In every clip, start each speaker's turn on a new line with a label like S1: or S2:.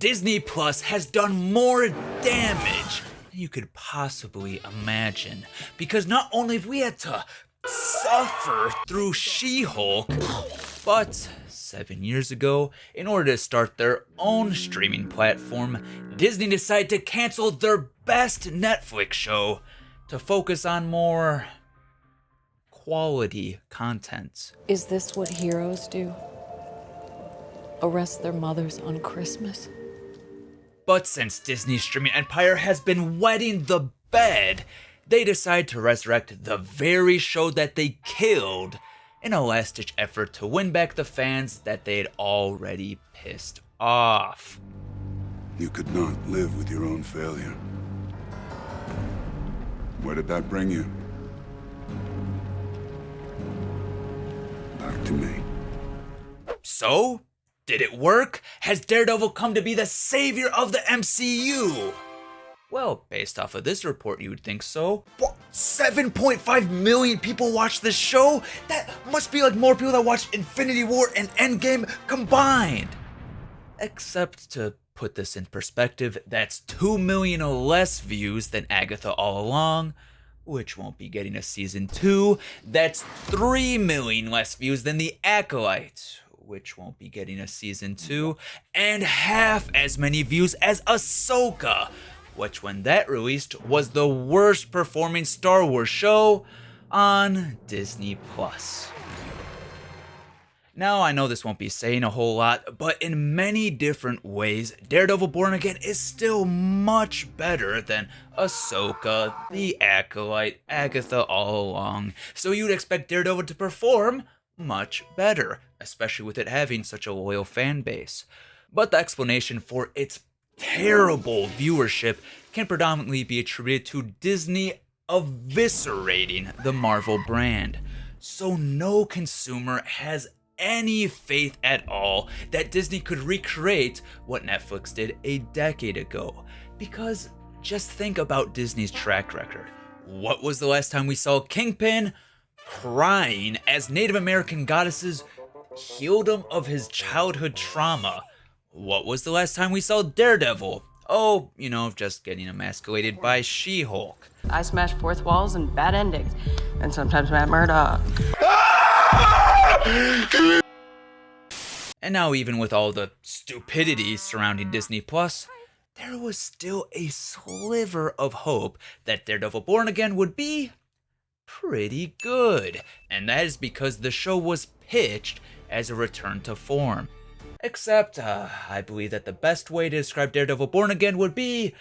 S1: Disney Plus has done more damage than you could possibly imagine. Because not only have we had to suffer through She-Hulk, but 7 years ago, in order to start their own streaming platform, Disney decided to cancel their best Netflix show to focus on more quality content.
S2: Is this what heroes do? Arrest their mothers on Christmas?
S1: But since Disney's streaming empire has been wetting the bed, they decide to resurrect the very show that they killed in a last-ditch effort to win back the fans that they had already pissed off.
S3: You could not live with your own failure. Where did that bring you? Back to me.
S1: So, did it work? Has Daredevil come to be the savior of the MCU? Well, based off of this report, you would think so. What? 7.5 million people watch this show? That must be like more people that watched Infinity War and Endgame combined. Except to put this in perspective, that's 2 million less views than Agatha All Along, which won't be getting a season 2. That's 3 million less views than The Acolyte, which won't be getting a season 2, and half as many views as Ahsoka, which when that released was the worst performing Star Wars show on Disney Plus. Now, I know this won't be saying a whole lot, but in many different ways, Daredevil Born Again is still much better than Ahsoka, The Acolyte, Agatha All Along, so you'd expect Daredevil to perform much better, especially with it having such a loyal fan base. But the explanation for its terrible viewership can predominantly be attributed to Disney eviscerating the Marvel brand. So no consumer has any faith at all that Disney could recreate what Netflix did a decade ago. Because just think about Disney's track record. What was the last time we saw Kingpin crying as Native American goddesses healed him of his childhood trauma? What was the last time we saw Daredevil? Oh, you know, just getting emasculated by She-Hulk.
S4: I smash fourth walls and bad endings, and sometimes Matt Murdock.
S1: And now, even with all the stupidity surrounding Disney Plus, there was still a sliver of hope that Daredevil Born Again would be pretty good. And that is because the show was pitched as a return to form. Except, I believe that the best way to describe Daredevil Born Again would be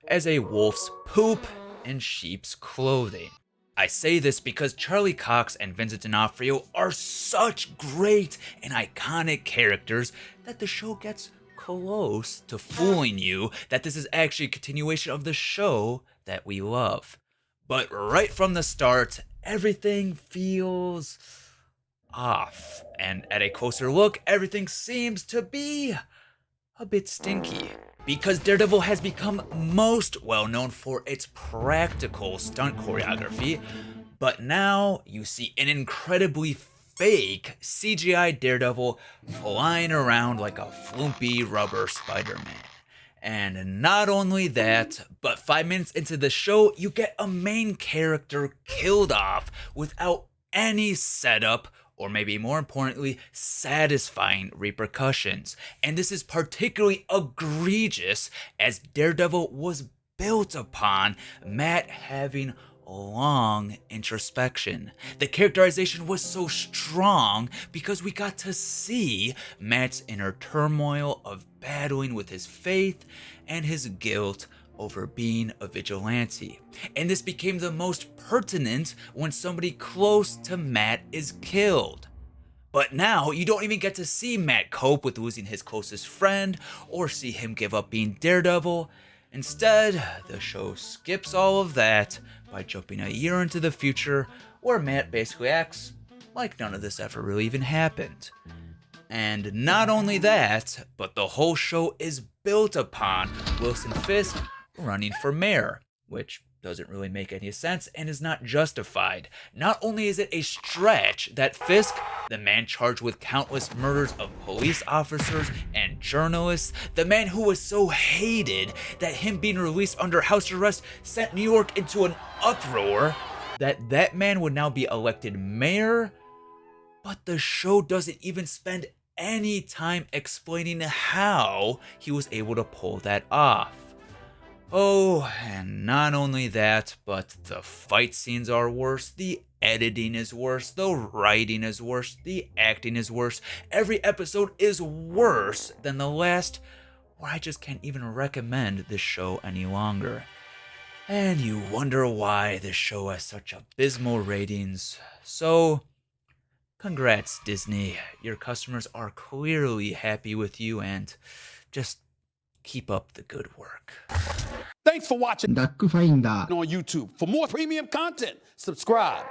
S1: as a wolf's poop in sheep's clothing. I say this because Charlie Cox and Vincent D'Onofrio are such great and iconic characters that the show gets close to fooling you that this is actually a continuation of the show that we love. But right from the start, everything feels off, and at a closer look, everything seems to be a bit stinky. Because Daredevil has become most well known for its practical stunt choreography, but now you see an incredibly fake CGI Daredevil flying around like a flumpy rubber Spider-Man. And not only that, but 5 minutes into the show, you get a main character killed off without any setup, or maybe more importantly, satisfying repercussions. And this is particularly egregious as Daredevil was built upon Matt having long introspection. The characterization was so strong because we got to see Matt's inner turmoil of battling with his faith and his guilt over being a vigilante. And this became the most pertinent when somebody close to Matt is killed. But now you don't even get to see Matt cope with losing his closest friend or see him give up being Daredevil. Instead, the show skips all of that by jumping a year into the future where Matt basically acts like none of this ever really even happened. And not only that, but the whole show is built upon Wilson Fisk running for mayor, which doesn't really make any sense and is not justified. Not only is it a stretch that Fisk, the man charged with countless murders of police officers and journalists, the man who was so hated that him being released under house arrest sent New York into an uproar, that man would now be elected mayor, but the show doesn't even spend any time explaining how he was able to pull that off. Oh, and not only that, but the fight scenes are worse, the editing is worse, the writing is worse, the acting is worse. Every episode is worse than the last, where I just can't even recommend this show any longer. And you wonder why this show has such abysmal ratings. So, congrats, Disney. Your customers are clearly happy with you, and just keep up the good work.
S5: Thanks for watching
S6: DUCKFINDER
S5: on YouTube. For more premium content, subscribe.